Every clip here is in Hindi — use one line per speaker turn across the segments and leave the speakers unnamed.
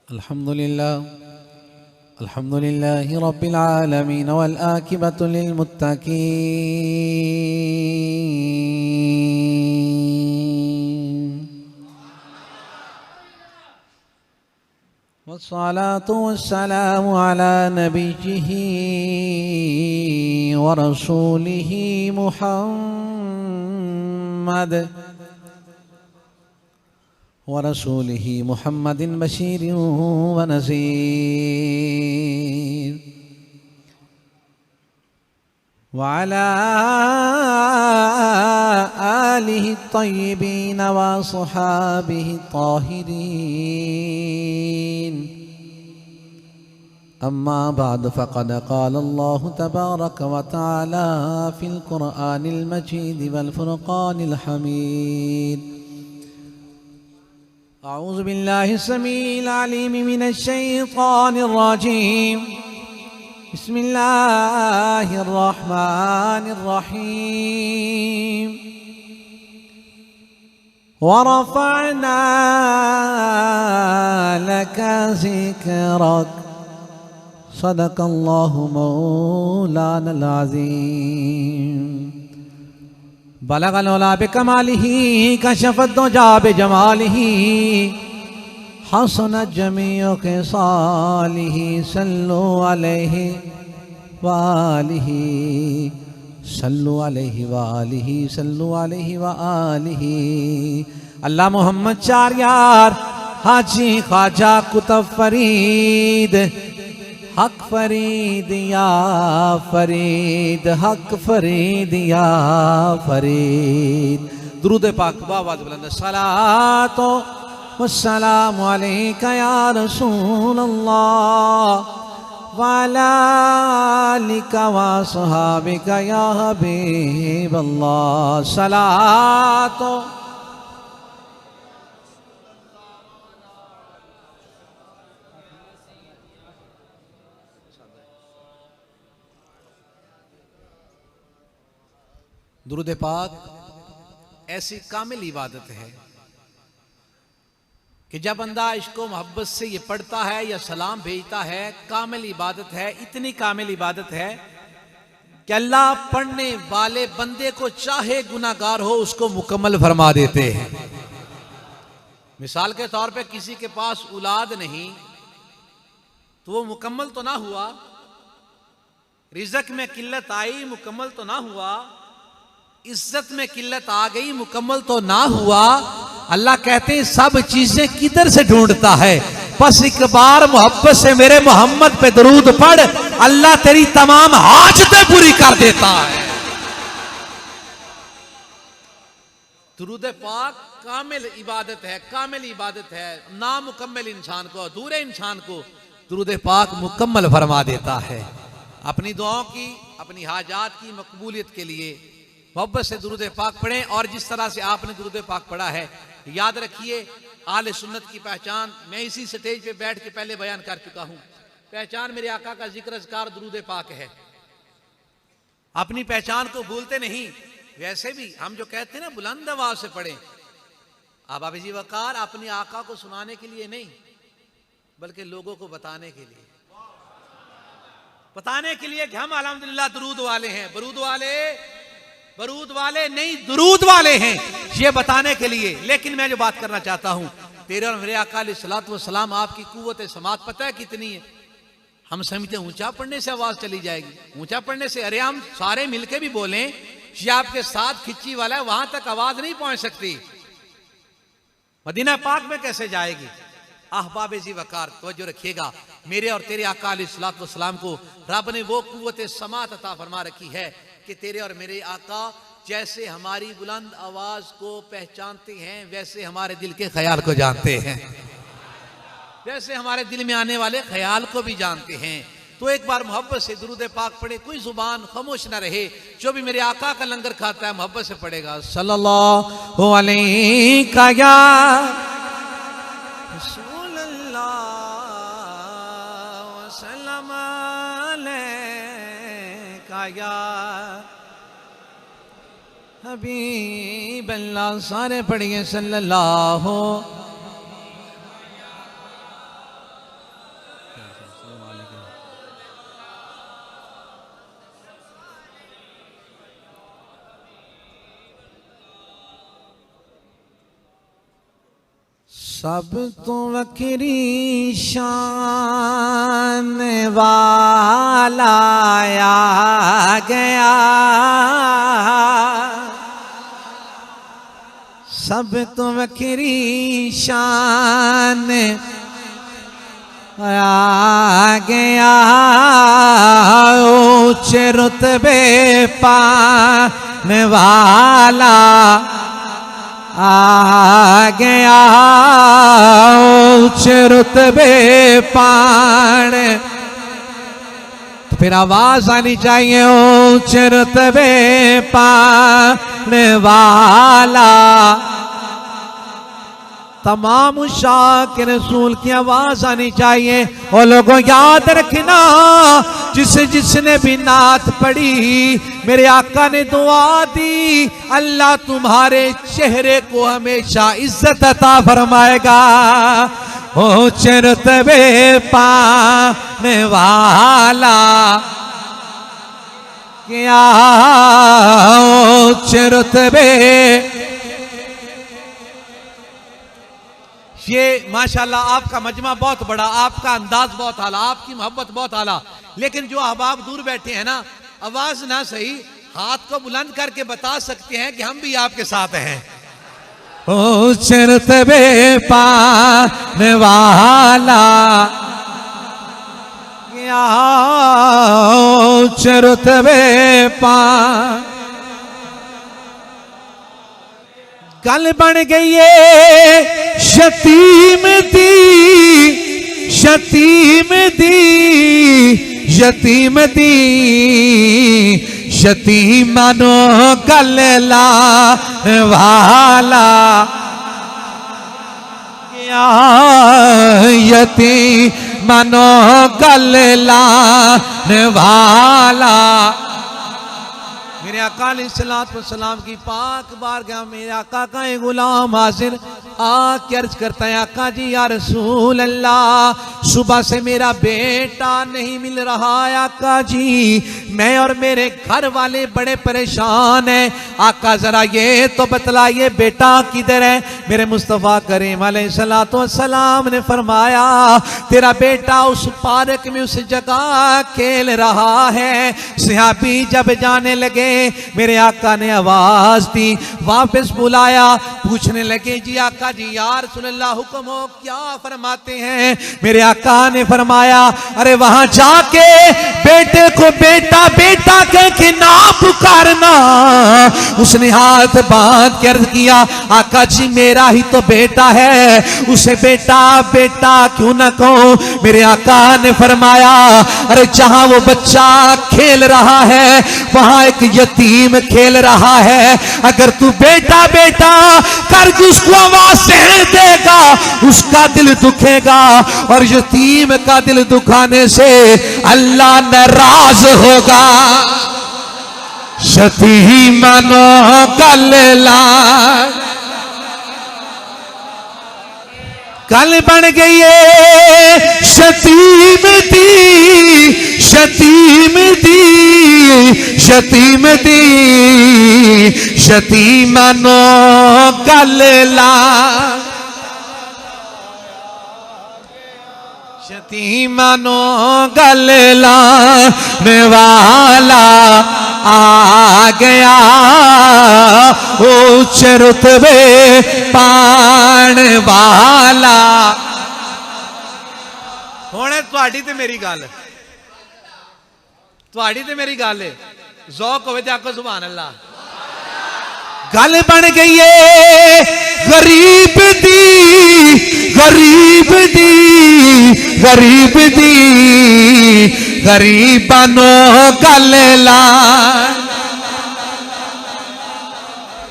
अल्हम्दुलिल्लाह रब्बिल आलमीन वल आकिबतु लिल मुत्तकीन वस्सलातु वस्सलामु अला नबिय्यिही व रसूलिही मुहम्मद वरसूलिही मुहम्मदिन बशीरिन व नज़ीर व अला आलिहि त्तय्यिबीन व अस्हाबिहि त्ताहिरीन अम्मा बाद फ़क़द क़ाल अल्लाहु तबारक व तआला फ़िल क़ुरआनिल मजीद वल फ़ुरक़ानिल हमीद अऊज़ु बिल्लाहि समीइल अलीम मिनश शैतानिर रजीम बिस्मिल्लाहिर रहमानिर रहीम व रफ़अना लका ज़िक्रक सदक़ल्लाहु मौलानल अज़ीम बलगल उला बिकमालिही कशफत दुजा बिजमालिही हसनत जमीउ ख़िसालिही सल्लु अलैहि वालिही सल्लु अलैहि वालिही सल्लु अलैहि वालिही। अल्लाह मोहम्मद चार यार हाजी ख्वाजा कुतुब फरीद हक फरीद या फरीद हक फरीद या फरीद। दुरूद पाक बावाज़ बुलंद सलातो वस्सलामु अलैका या रसूल अल्लाह व अला आलिका व अस्हाबिका या हबीब अल्लाह। सलातो दुरूद पाक ऐसी कामिल इबादत है कि जब बंदा इश्क़ मोहब्बत से ये पढ़ता है या सलाम भेजता है, कामिल इबादत है। इतनी कामिल इबादत है कि अल्लाह पढ़ने वाले बंदे को चाहे गुनाहगार हो उसको मुकम्मल फरमा देते हैं। मिसाल के तौर पे किसी के पास औलाद नहीं तो वो मुकम्मल तो ना हुआ, रिज़्क़ में किल्लत आई मुकम्मल तो ना हुआ, इज्जत में किल्लत आ गई मुकम्मल तो ना हुआ। अल्लाह कहते हैं सब चीजें किधर से ढूंढता है, बस एक बार मोहब्बत से मेरे मोहम्मद पे दरूद पढ़, अल्लाह तेरी तमाम हाजतें पूरी कर देता है। दुरूद पाक कामिल इबादत है, कामिल इबादत है। नामुकम्मल इंसान को, अधूरे इंसान को दुरूद पाक मुकम्मल फरमा देता है। अपनी दुआओं की, अपनी हाजात की मकबूलियत के लिए मोहब्बत से दुरूद पाक पढ़ें। और जिस तरह से आपने दुरूद पाक पढ़ा है, याद रखिए आले सुन्नत की पहचान मैं इसी स्टेज पे बैठ के पहले बयान कर चुका हूं। पहचान मेरे आका का जिक्र अज़कार दुरूद पाक है। अपनी पहचान को भूलते नहीं। वैसे भी हम जो कहते हैं ना बुलंद आवाज से पढ़ें, अब जी वकार अपने आका को सुनाने के लिए नहीं बल्कि लोगों को बताने के लिए, बताने के लिए कि हम अल्हम्दुलिल्लाह दुरूद वाले हैं। बरूद वाले नहीं, दुरूद वाले हैं, ये बताने के लिए। लेकिन मैं जो बात करना चाहता हूं, तेरे और मेरे आका अलैहिस्सलातु वस्सलाम आपकी कुव्वत समात पता है कितनी है? हम समझते हैं ऊंचा पढ़ने से आवाज चली जाएगी, ऊंचा पढ़ने से, अरे हम सारे मिलके भी बोलें ये आपके साथ खिच्ची वाला है, वहां तक आवाज नहीं पहुंच सकती, मदीना पाक में कैसे जाएगी? अहबाब जी वकार तवज्जो रखिएगा, मेरे और तेरे आका अलैहिस्सलातु वस्सलाम को रब ने वो कुव्वत समात अता फरमा रखी है कि तेरे और मेरे आका जैसे हमारी बुलंद आवाज को पहचानते हैं वैसे हमारे दिल के ख्याल को जानते हैं, वैसे हमारे दिल में आने वाले ख्याल को भी जानते हैं। तो एक बार मोहब्बत से दुरूद पाक पढ़े, कोई जुबान खामोश ना रहे। जो भी मेरे आका का लंगर खाता है मोहब्बत से पढ़ेगा, सल्लल्लाहु अलैहि वसल्लम या हबीब अल्लाह। सारे पढ़िए सल्लल्लाहु सब तो वक्री शान वाला आ गया, सब तो वक्री शान आ गया, ऊंचे रुतबे पाने वाला आ गया, ऊंचे रुतबे पाने, तो फिर आवाज आनी चाहिए ऊंचे रुतबे पाने वाला। तमाम शाह रसूल की आवाज आनी चाहिए। और लोगों याद रखना, जिसने भी नात पढ़ी मेरे आका ने दुआ दी, अल्लाह तुम्हारे चेहरे को हमेशा इज्जत अता फरमाएगा। ऊंचे रुतबे पाने वाला क्या, ऊंचे रुतबे। ये माशाल्लाह आपका मजमा बहुत बड़ा, आपका अंदाज बहुत आला, आपकी मोहब्बत बहुत आला, लेकिन जो अहबाब दूर बैठे हैं ना, आवाज ना सही, हाथ को बुलंद करके बता सकते हैं कि हम भी आपके साथ हैं। ऊंचे रुतबे पाने वाला क्या, ऊंचे रुतबे पा। गल बन गई है यतीम दी, यतीम दी, यतीम दी, यतीमानो गल लाने वाला क्या, यतीमानो गल लाने वाला। मेरे आका अलैहिस्सलाम की पाक बारगाह मेरे आका का एक गुलाम हाजिर आके अर्ज करता है, आका जी या रसूल अल्लाह, सुबह से मेरा बेटा नहीं मिल रहा है आका जी, मैं और मेरे घर वाले बड़े परेशान हैं। आका जरा ये तो बतलाइए बेटा किधर है। मेरे मुस्तफ़ा करीम अलैहिस्सलाम ने फरमाया, तेरा बेटा उस पार्क में उस जगह खेल रहा है। सहाबी जब जाने लगे, मेरे आका ने आवाज दी, वापस बुलाया, पूछने लगे जी आका जी या रसूलल्लाह हुक्म हो, क्या फरमाते हैं। मेरे आका ने फरमाया, अरे वहां जाके बेटे को बेटा बेटा कह के ना पुकारना। उसने हाथ बांध के अर्ज किया, आका जी मेरा ही तो बेटा है, उसे बेटा बेटा क्यों ना कहो। मेरे आका ने फरमाया, अरे जहां वो बच्चा खेल रहा है वहां एक यतीम खेल रहा है, अगर तू बेटा बेटा करके उसको आवाज देगा उसका दिल दुखेगा, और यतीम का दिल दुखाने से अल्लाह नाराज होगा। यतीमानो गल ला, कल बन गई है यतीम दी, यतीम दी, यतीम दी, यतीमानो गल ला, यतीमानो गल लाने वाला आ गया, ऊंचे रुतबे पाने वाला। हुणे तुहाडी ते मेरी गल, तुहाडी ते मेरी गल है, ज़ौक होवे ते आखो सुभान अल्लाह। गल बन गई है गरीब दी, गरीब दी, गरीब दी, गरीबानो गल ला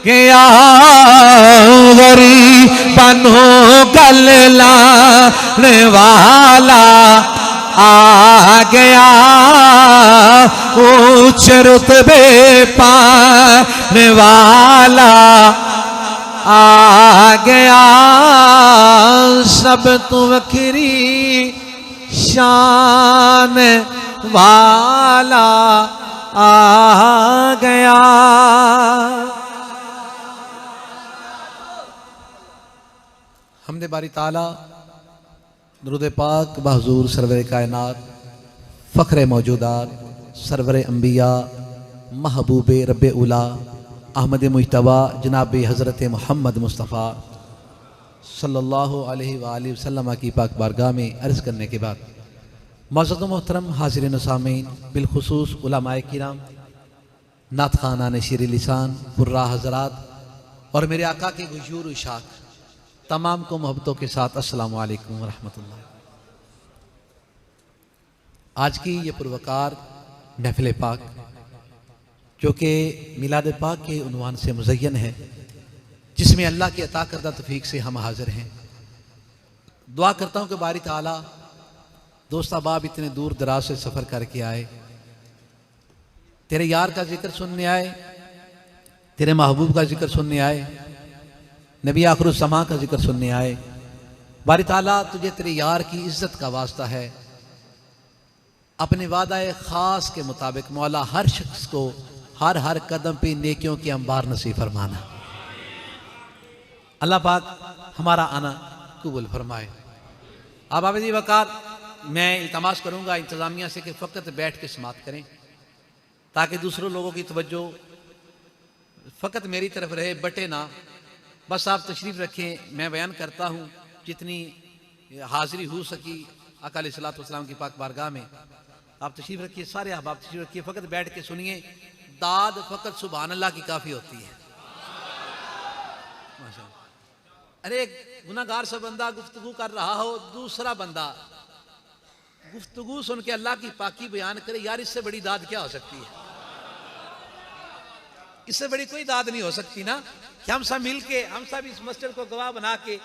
गया, गरीबानो गल लाने वाला आ गया, ऊंचे रुतबे पाने वाला आ गया। सब तू वखरी शान वाला आ गया। हमदे बारी ताला दुरूद पाक बहजूर सरवर कायनात फ़ख्र मौजूदात सरवर अंबिया महबूब रब उला अहमद मुज्तबा जनाब हज़रत मोहम्मद मुस्तफ़ा सल्लल्लाहु अलैहि वसल्लम की पाक बारगाह में अर्ज़ करने के बाद मौजूद मोहतरम हाज़िरीन सामीन बिलखुसूस उलमाए किराम नात ख़ानान शीर लिसान कुर्रा हज़रात और मेरे आका के गुजूर इशाक तमाम को मोहब्बतों के साथ अस्सलामु अलैकुम व रहमतुल्लाह। आज की ये पुरवकार महफ़िल पाक जो कि मिलाद पाक के उन्वान से मुज़य्यन है, जिसमें अल्लाह की अता करदा तौफीक से हम हाजिर हैं। दुआ करता हूँ कि बारी ताला दोस्त अहबाब इतने दूर दराज से सफ़र करके आए, तेरे यार का जिक्र सुनने आए, तेरे महबूब का जिक्र सुनने आए, नबी आखिरुज़्ज़मा का जिक्र सुनने आए। बारी ताला तुझे तेरे यार की इज्जत का वास्ता है, अपने वादा ख़ास के मुताबिक मौला हर शख्स को हर हर कदम पे नेकियों के अंबार नसीब फरमाना। अल्लाह पाक हमारा आना कबूल फरमाए। अब आबिदी वकार मैं इल्तमास करूँगा इंतज़ामिया से कि फ़कत बैठ के समात करें ताकि दूसरों लोगों की तवज्जो फ़कत मेरी तरफ रहे, बटे ना। बस आप तशरीफ़ रखें, मैं बयान करता हूँ जितनी हाज़िरी हो सकी आका अलैहिस्सलातु वस्सलाम की पाक बारगाह में। आप तशरीफ़ रखिए, सारे अहबाब तशरीफ़ रखिए, फ़कत बैठ के सुनिए। दाद फ़कत सुभान अल्लाह की काफ़ी होती है। माशाअल्लाह। अरे गुनाहगार सा बंदा गुफ्तगू कर रहा हो, दूसरा बंदा गुफ्तगू सुन के अल्लाह की पाकी बयान करे, यार इससे बड़ी दाद क्या हो सकती है? इससे बड़ी कोई दाद नहीं हो सकती ना कि हम सब मिल के, हम सब इस मस्जिद को गवाह बना के,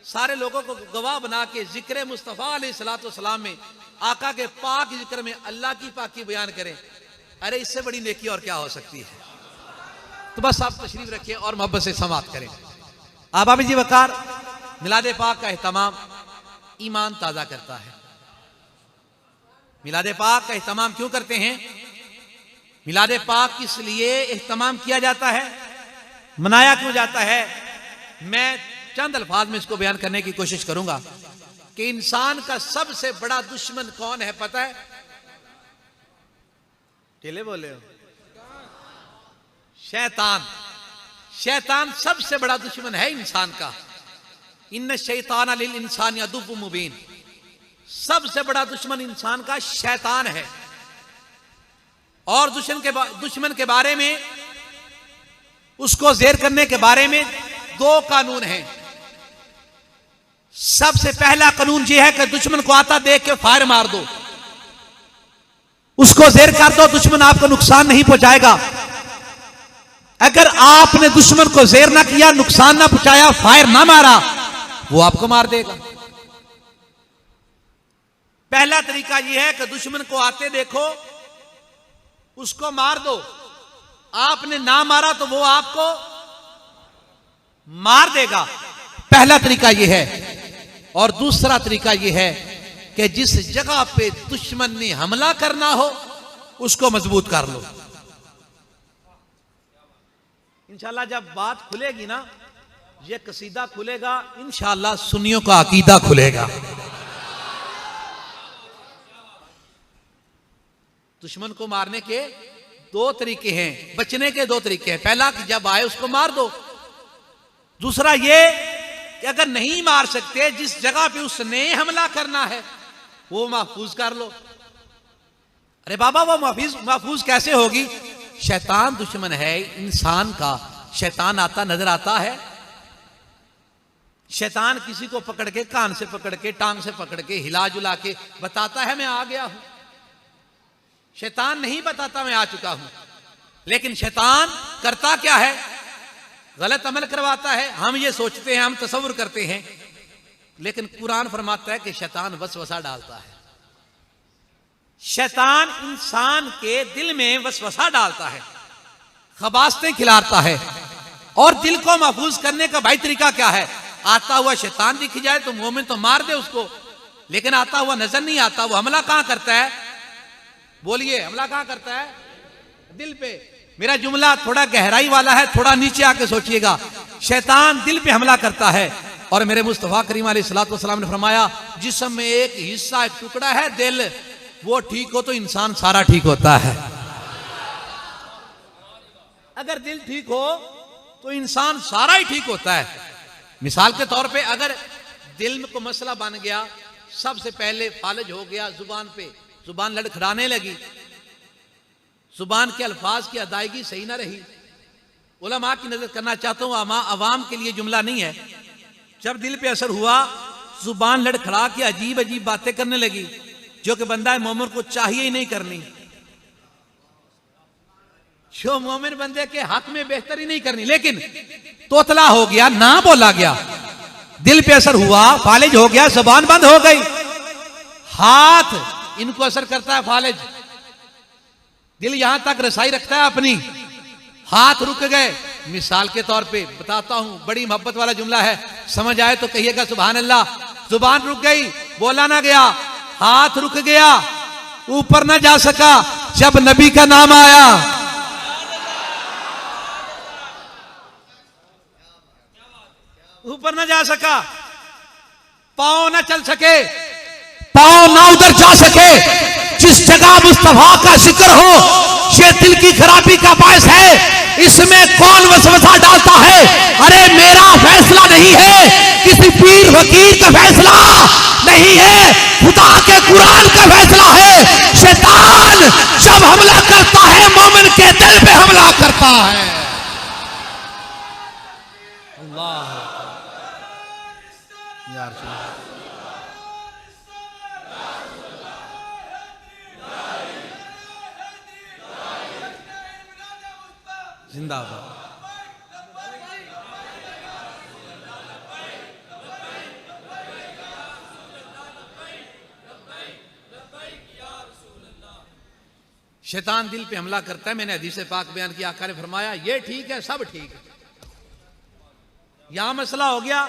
सारे लोगों को गवाह बना के जिक्र मुस्तफ़ा अलैहिस्सलातु वस्सलाम में, आका के पाक जिक्र में अल्लाह की पाकी बयान करें। अरे इससे बड़ी नेकी और क्या हो सकती है? तो बस आप तशरीफ रखें और मोहब्बत से समात करें। आबाब जी वकार, मिलाद पाक का एहतमाम ईमान ताज़ा करता है। मिलाद पाक का एहतमाम क्यों करते हैं? मिलाद पाक इसलिए एहतमाम किया जाता है, मनाया क्यों जाता है? मैं चंद अल्फाज में इसको बयान करने की कोशिश करूंगा कि इंसान का सबसे बड़ा दुश्मन कौन है पता है? केले बोले हो? शैतान। शैतान सबसे बड़ा दुश्मन है इंसान का। इन्न शैतान लिल इंसान अदुव्वुम मुबीन। सबसे बड़ा दुश्मन इंसान का शैतान है। और दुश्मन के बारे में, उसको ज़ेर करने के बारे में दो कानून हैं। सबसे पहला कानून यह है कि दुश्मन को आता देख के फायर मार दो, उसको ज़ेर कर दो, दुश्मन आपको नुकसान नहीं पहुंचाएगा। अगर आपने दुश्मन को ज़ेर ना किया, नुकसान ना पहुंचाया, फायर ना मारा, वो आपको मार देगा। पहला तरीका यह है कि दुश्मन को आते देखो, उसको मार दो। आपने ना मारा तो वो आपको मार देगा। पहला तरीका यह है। और दूसरा तरीका यह है कि जिस जगह पे दुश्मन ने हमला करना हो उसको मजबूत कर लो। इंशाल्लाह जब बात खुलेगी ना, ये कसीदा खुलेगा, इंशाल्लाह सुन्नियों का अकीदा खुलेगा। दुश्मन को मारने के दो तरीके हैं, बचने के दो तरीके हैं। पहला कि जब आए उसको मार दो। दूसरा ये कि अगर नहीं मार सकते, जिस जगह पे उसने हमला करना है वो महफूज कर लो। अरे बाबा वो महफूज कैसे होगी? शैतान दुश्मन है इंसान का। शैतान आता नजर आता है। शैतान किसी को पकड़ के, कान से पकड़ के, टांग से पकड़ के, हिला जुला के बताता है मैं आ गया हूं। शैतान नहीं बताता मैं आ चुका हूं, लेकिन शैतान करता क्या है? गलत अमल करवाता है। हम ये सोचते हैं, हम तसव्वुर करते हैं, लेकिन कुरान फरमाता है कि शैतान वसवसा डालता है। शैतान इंसान के दिल में वसवसा डालता है, खबासतें खिलाता है। और दिल को महफूज करने का भाई तरीका क्या है? आता हुआ शैतान दिख जाए तो मोमिन तो मार दे उसको, लेकिन आता हुआ नजर नहीं आता। वो हमला कहां करता है? बोलिए, हमला कहां करता है? दिल पे। मेरा जुमला थोड़ा गहराई वाला है, थोड़ा नीचे आके सोचिएगा। शैतान दिल पे हमला करता है। और मेरे मुस्तफा करीम अलैहिस्सलाम ने फरमाया, जिस्म में एक हिस्सा, एक टुकड़ा है दिल, वो ठीक हो तो इंसान सारा ठीक होता है। अगर दिल ठीक हो तो इंसान सारा ही ठीक होता है। मिसाल के तौर पे अगर दिल में को मसला बन गया, सबसे पहले फालिज हो गया जुबान पे, जुबान लड़खड़ाने लगी, जुबान के अल्फाज की अदायगी सही ना रही। उलमा की नजर करना चाहता हूं, अवाम के लिए जुमला नहीं है। जब दिल पे असर हुआ, जुबान लड़खड़ा के अजीब अजीब बातें करने लगी, जो कि बंदा मोमिन को चाहिए ही नहीं करनी, जो मोमिन बंदे के हक में बेहतर ही नहीं करनी, लेकिन तोतला हो गया, ना बोला गया, दिल पे असर हुआ, फालिज हो गया, जुबान बंद हो गई। हाथ इनको असर करता है, फालिज, दिल यहां तक रसाई रखता है अपनी, हाथ रुक गए। मिसाल के तौर पे बताता हूं, बड़ी मोहब्बत वाला जुमला है, समझ आए तो कहिएगा सुभान अल्लाह। जुबान रुक गई, बोला ना गया, हाथ रुक गया, ऊपर ना जा सका। जब नबी का नाम आया, ऊपर ना जा सका, पांव ना चल सके, पांव ना उधर जा सके। जिस जगह मुस्तफा का जिक्र हो, ये दिल की खराबी का बायस है। इसमें कौन वसवसा डालता है? अरे मेरा फैसला नहीं है, किसी पीर फकीर का फैसला नहीं है, खुदा के कुरान का फैसला है। शैतान जब हमला करता है, मोमिन के दिल पे हमला करता है। अल्लाह जिंदाबाद। शैतान दिल पे हमला करता है। मैंने हदीस पाक बयान किया, आका ने फरमाया ये ठीक है, सब ठीक है। यहां मसला हो गया,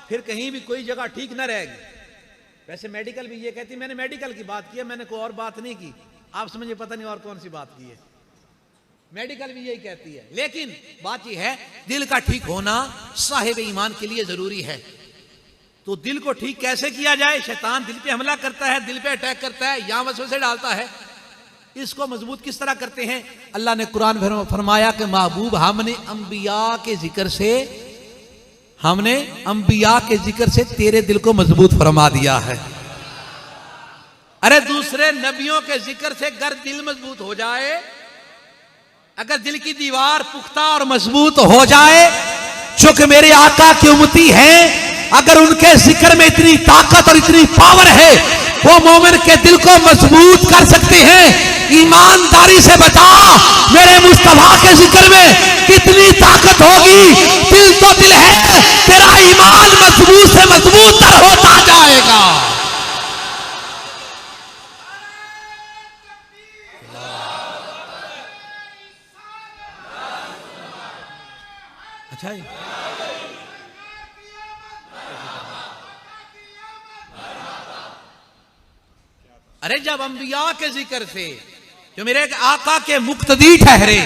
फिर कहीं भी कोई जगह ठीक ना रहेगी। वैसे मेडिकल भी ये कहती, मैंने मेडिकल की बात की है, मैंने कोई और बात नहीं की। आप समझे, पता नहीं और कौन सी बात की है। मेडिकल भी यही कहती है, लेकिन बात यह है, दिल का ठीक होना साहिब ईमान के लिए जरूरी है। तो दिल को ठीक कैसे किया जाए? शैतान दिल पे हमला करता है, दिल पे अटैक करता है, यहां वसवसे डालता है। इसको मजबूत किस तरह करते हैं? अल्लाह ने कुरान में फरमाया कि महबूब, हमने अंबिया के जिक्र से तेरे दिल को मजबूत फरमा दिया है। अरे दूसरे नबियों के जिक्र से अगर दिल मजबूत हो जाए, अगर दिल की दीवार पुख्ता और मजबूत हो जाए, जो कि मेरे आका की उम्मती हैं, अगर उनके जिक्र में इतनी ताकत और इतनी पावर है, वो मोमिन के दिल को मजबूत कर सकते हैं। ईमानदारी से बता, मेरे मुस्तफा के जिक्र में कितनी ताकत होगी? दिल तो दिल है, तेरा ईमान मजबूत से मजबूत तर होता जाएगा। अच्छा, अरे जब अंबिया के जिक्र से, जो मेरे आका के मुक्तदी ठहरे,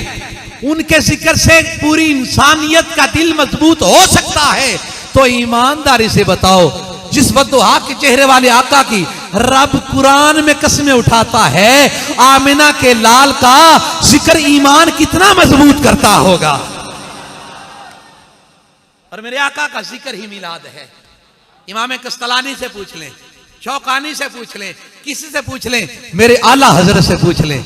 उनके जिक्र से पूरी इंसानियत का दिल मजबूत हो सकता है, तो ईमानदारी से बताओ, जिस बद्दुआ के चेहरे वाले आका की रब कुरान में कसमें उठाता है, आमिना के लाल का जिक्र ईमान कितना मजबूत करता होगा। और मेरे आका का जिक्र ही मिलाद है। इमाम कस्तलानी से पूछ लें, शौकानी से पूछ लें, किसी से पूछ लें, मेरे आला हजरत से पूछ लें,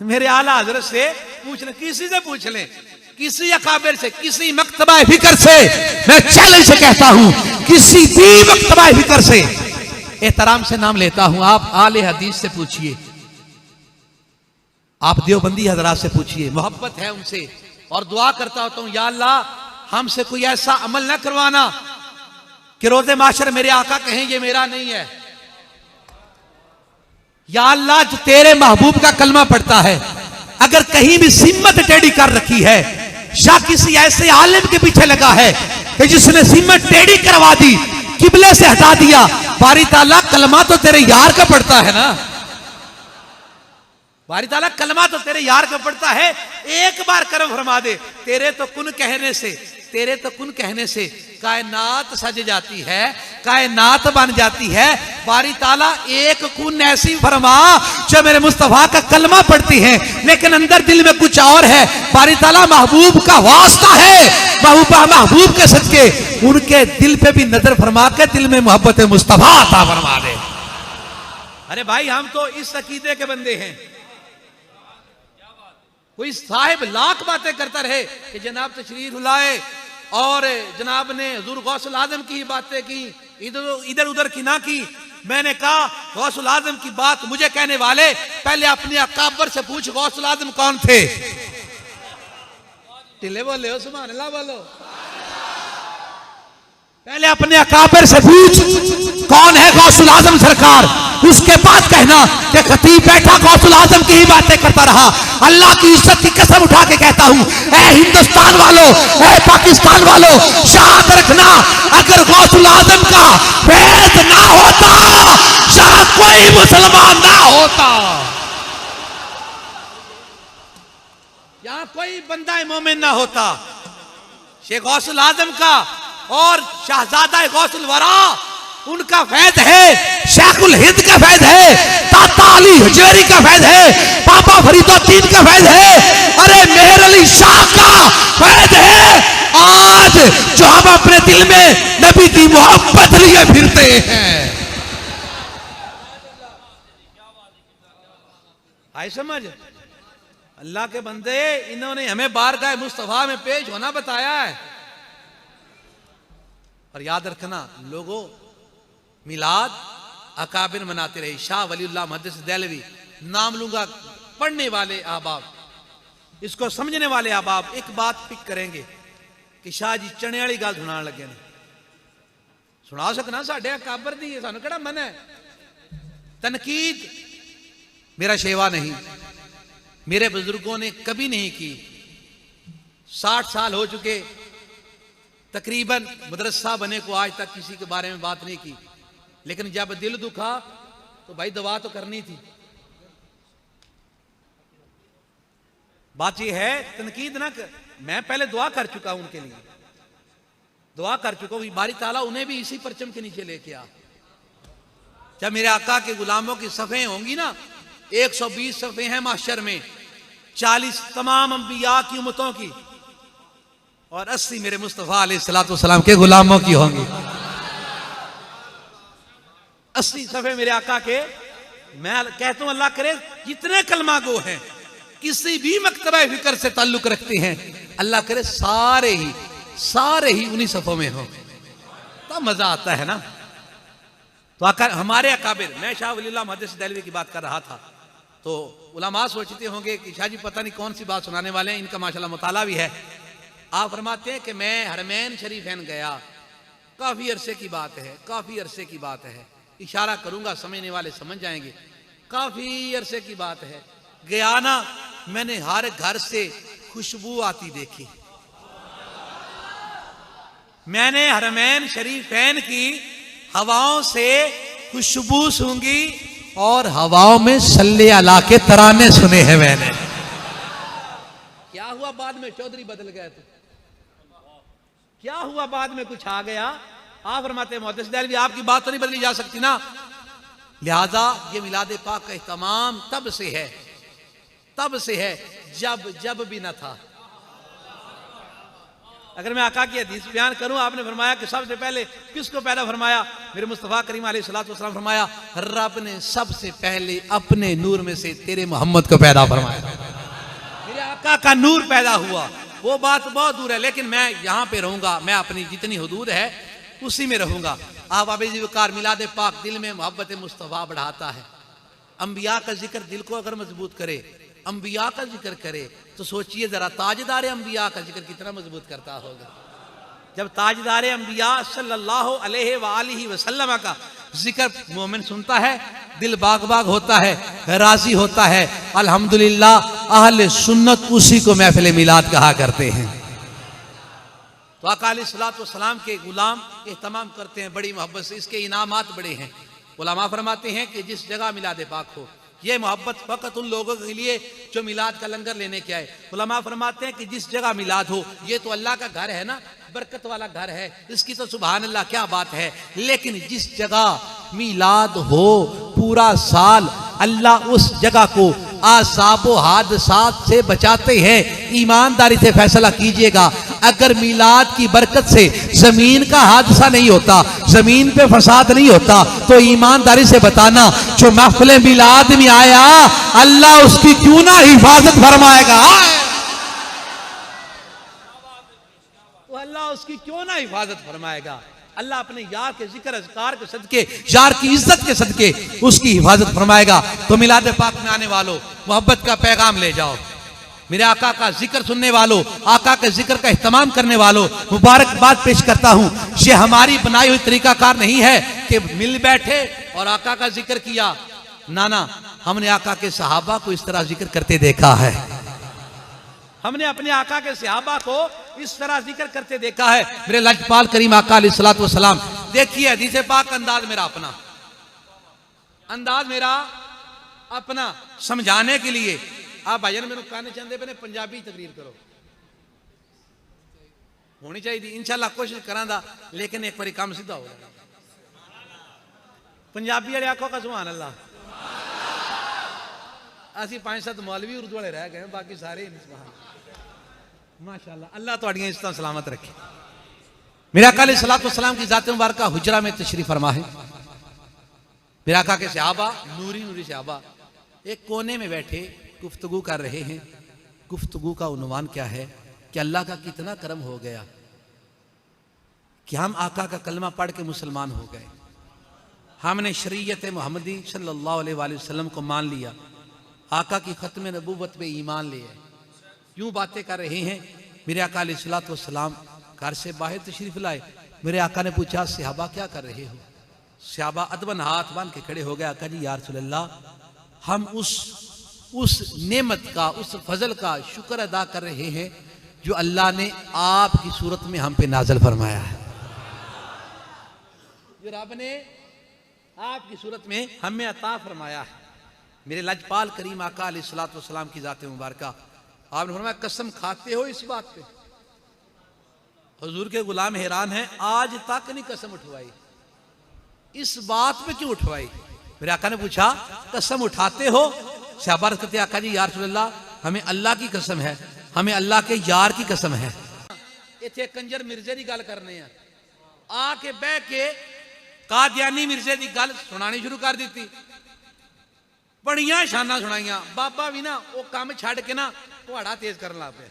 मेरे आला हजरत से पूछ लें, किसी से पूछ लें, किसी अकाबिर से, किसी मकतबा फिक्र से, मैं चैलेंज से कहता हूं, किसी भी मकतबा फिक्र से एहतराम से नाम लेता हूं, आप आले हदीस से पूछिए, आप देवबंदी हजरात से पूछिए, मोहब्बत है उनसे। और दुआ करता होता हूं, या अल्लाह हमसे कोई ऐसा अमल ना करवाना कि रोज़े माशर मेरे आका कहें ये मेरा नहीं है। या अल्लाह, जो तेरे महबूब का कलमा पढ़ता है, अगर कहीं भी सिम्मत टेढ़ी कर रखी है, या किसी ऐसे आलिम के पीछे लगा है कि जिसने सिम्मत टेढ़ी करवा दी, किबले से हटा दिया। बारी ताला कलमा तो तेरे यार का पड़ता है ना, बारी ताला कलमा तो तेरे यार का पड़ता है। एक बार करम फरमा दे, तेरे तो कुन कहने से, तेरे तो कुन कहने से कायनात सज जाती है, कायनात बन जाती है। बारी ताला एक कुन ऐसी फरमा जो मेरे मुस्तफा का कलमा पढ़ती है, लेकिन अंदर दिल में कुछ और है। बारी ताला महबूब का वास्ता है, महबूब के सदके उनके दिल पे भी नजर फरमा के दिल में मोहब्बत मुस्तफा अता फरमा दे। अरे भाई हम तो इस अकीदे के बंदे हैं। कोई साहिब लाख बातें करता रहे कि जनाब तशरीफ लाए और जनाब ने हुजूर गौसुल आजम की ही बातें की, इधर उधर की ना की। मैंने कहा गौसुल आजम की बात मुझे कहने वाले पहले अपने अकाबर से पूछ गौसुल आजम कौन थे। टिले बोले हो, सुभान अल्लाह बोलो। पहले अपने अकाबर से पूछ कौन है गौसुल आजम सरकार, उसके बाद कहना कि खतीब बैठा गौसुल आजम की ही बातें करता रहा। अल्लाह की इज्जत की कसम उठा के कहता हूं, ऐ हिंदुस्तान वालों, ऐ पाकिस्तान वालों, याद रखना अगर गौसुल आजम का फैज ना होता शायद कोई मुसलमान ना होता, यहां कोई बंदा मोमिन ना होता। शेख गौसुल आजम का और शाहजादा गौसुल वरा उनका फैज है, शेखुल हिंद का फैज है, ताता अली हजवेरी का फैज है, पापा फरीदुद्दीन का फैज है, अरे मेहर अली शाह का फैज है। आज जो हम अपने दिल में नबी की मोहब्बत लिए फिरते हैं, आए समझ। अल्लाह के बंदे, इन्होंने हमें बारगाह मुस्तफा में पेश होना बताया है। और याद रखना लोगों, मिलाद अकाबिर मनाते रहे। शाह वलीउल्लाह मुहद्दिस देहलवी नाम लूंगा, पढ़ने वाले अहबाब, इसको समझने वाले अहबाब एक बात पिक करेंगे कि शाह जी चने वाली गल सुना लगे ने। सुना सकना साढ़े अकाबर दी, सानू केड़ा मन है। तनकीद मेरा शेवा नहीं, मेरे बुजुर्गों ने कभी नहीं की। 60 साल हो चुके, तकरीबन मदरसा बने को आज तक किसी के बारे में बात नहीं की, लेकिन जब दिल दुखा तो भाई दवा तो करनी थी। बात यह है, तनकीद ना कर, मैं पहले दुआ कर चुका हूं उनके लिए, दुआ कर चुका हूं। बारी ताला उन्हें भी इसी परचम के नीचे लेके आ। जब मेरे आका के गुलामों की सफ़ें होंगी ना, 120 सफ़ें हैं माशर में, 40 तमाम अंबिया की उम्मतों की और 80 मेरे मुस्तफा अलैहिस्सलाम के गुलामों की होंगी। 80 सफ़े मेरे आका के। मैं कहता हूं अल्लाह करे जितने कलमा गो हैं, किसी भी मकतबा फिक्र से ताल्लुक रखते हैं, अल्लाह करे सारे ही उन्हीं सफ़ों में हो, तब मजा आता है ना। तो हमारे अकाबिर, मैं शाह वलीउल्लाह मुहद्दिस देहलवी की बात कर रहा था, तो उलमा सोचते होंगे कि शाह जी पता नहीं कौन सी बात सुनाने वाले हैं, इनका माशाल्लाह मुताला भी है। आप फरमाते हैं कि मैं हरमैन शरीफैन गया, काफी अरसे की बात है, काफी अरसे की बात है, इशारा करूंगा समझने वाले समझ जाएंगे। काफी अरसे की बात है, गया ना, मैंने हर घर से खुशबू आती देखी। मैंने हरमैन शरीफैन की हवाओं से खुशबू सूंघी और हवाओं में सल्ले अला के तराने सुने हैं मैंने। क्या हुआ बाद में? चौधरी बदल गए थे। क्या हुआ बाद में? कुछ आ गया। आप फरमाते मुहद्दिस देहलवी आपकी बात तो नहीं बदली जा सकती ना, लिहाजा ये मिलाद पाक का इहतमाम तब से है जब भी न था। अगर मैं आका की हदीस बयान करूं, आपने फरमाया कि सबसे पहले किसको पैदा फरमाया? मेरे मुस्तफा करीम अलैहिस्सलाम फरमाया रब ने सबसे पहले अपने नूर में से तेरे मोहम्मद को पैदा फरमाया। मेरे आका का नूर पैदा हुआ, वो बात बहुत दूर है, लेकिन मैं यहां पे रहूंगा, मैं अपनी जितनी हुदूद है उसी में रहूंगा। आप अबीज़िकार मिलाद पाक दिल में मोहब्बत मुस्तफा बढ़ाता है। अंबिया का जिक्र दिल को अगर मजबूत करे, अंबिया का जिक्र करे, तो सोचिए जरा ताजदार अंबिया का जिक्र कितना मजबूत करता होगा। जब ताजदार अंबिया सल्लल्लाहु अलैहि वसल्लम का जिक्र मोमिन सुनता है, दिल बाग बाग होता है, राजी होता है। अल्हम्दुलिल्लाह अहले सुन्नत उसी को महफिल मिलाद कहा करते हैं। तो आका अलैहिस्सलाम के गुलाम एहतमाम करते हैं बड़ी मोहब्बत से, इसके इनामात बड़े हैं। उलमा फरमाते हैं कि जिस जगह मिलाद पाक हो, ये मोहब्बत फ़कत उन लोगों के लिए जो मिलाद का लंगर लेने के आए। उलमा फरमाते हैं कि जिस जगह मिलाद हो, ये तो अल्लाह का घर है ना, बरकत वाला घर है, इसकी तो सुभान अल्लाह क्या बात है। लेकिन जिस जगह मिलाद हो पूरा साल अल्लाह उस जगह को आसाबो हादसात से बचाते हैं। ईमानदारी से फैसला कीजिएगा, अगर मिलाद की बरकत से जमीन का हादसा नहीं होता, जमीन पे फसाद नहीं होता, तो ईमानदारी से बताना जो महफिल मिलाद में आया अल्लाह उसकी क्यों ना हिफाजत फरमाएगा। तो अल्लाह उसकी क्यों ना हिफाजत फरमाएगा। अल्लाह अपने यार के जिक्र अज़कार के सदके, यार की इज्जत के सदके उसकी हिफाजत फरमाएगा। तो मिलाद पाक में आने वालों, मोहब्बत का पैगाम ले जाओ। मेरे आका का जिक्र सुनने वालों, आका के जिक्र का इह्तमाम करने वालों, मुबारकबाद पेश करता हूं। ये हमारी बनाई हुई तरीकाकार नहीं है कि मिल बैठे और आका का जिक्र किया। नाना, हमने आका के सहाबा को इस तरह जिक्र करते देखा है। हमने अपने आका के सहाबा को इस तरह जिक्र करते देखा है। मेरे लजपाल करीम आका अलैहिस्सलातु वस्सलाम, देखिए हदीस पाक अंदाज मेरा अपना, अंदाज मेरा अपना समझाने के लिए। आप भाईजान मेरे कहने चाहते पे पंजाबी तकरीर करो, होनी चाहिए इंशाल्लाह, कोशिश करा, लेकिन एक बार काम सीधा हो जाएगा। पंजाबी वाले आखो का सुभान अल्लाह। असी 5-7 मौलवी उर्दू वाले रह गए, बाकी सारे माशाअल्लाह। अल्लाह तुहाड़ियां इज्जतां सलामत रखे। मेरे आका अलैहिस्सलाम की ज़ात मुबारक हुजरा में तशरीफ फरमा है। मेरे आका के सहाबा नूरी नूरी सहाबा एक कोने में बैठे गुफ्तगू कर रहे हैं। गुफ्तगू का उन्वान क्या है कि अल्लाह का कितना करम हो गया कि हम आका का कलमा पढ़ के मुसलमान हो गए। हमने शरीयत मोहम्मदी सल्लल्लाहु अलैहि वसल्लम को मान लिया, आका की खत्म नबूवत पे ईमान ले आए। यूं बातें कर रहे हैं। मेरे आका अलैहिस्सलातु वस्सलाम घर से बाहर तशरीफ लाए। मेरे आका ने पूछा, सहाबा क्या कर रहे हो? सहाबा अदबन हाथ बांध के खड़े हो गए। आका जी, या रसूल अल्लाह, हम उस नेमत का, उस फजल का शुक्र अदा कर रहे हैं जो अल्लाह ने आपकी सूरत में हम पे नाजल फरमाया है, जो रब ने आपकी सूरत में हमें अता फरमाया है। मेरे लजपाल करीम आका अलैहिस्सलातु वस्सलाम की ज़ात मुबारक, आपने फरमाया कसम खाते हो इस बात पे? हुजूर के गुलाम हैरान हैं, आज तक नहीं कसम उठवाई, इस बात पे क्यों उठवाई? मेरे आका ने पूछा, कसम उठाते हो? सहाबा कहते, आका जी, या रसूल अल्लाह, हमें अल्लाह की कसम है, हमें अल्लाह के यार की कसम है। इतने कंजर मिर्जे की गल करने आके बह के कादियानी मिर्जे की गल सुनानी शुरू कर दी। बड़िया शाना सुनाइया। बाबा भी ना वो काम छड़ के ना कुहाड़ा तेज करन लग पे।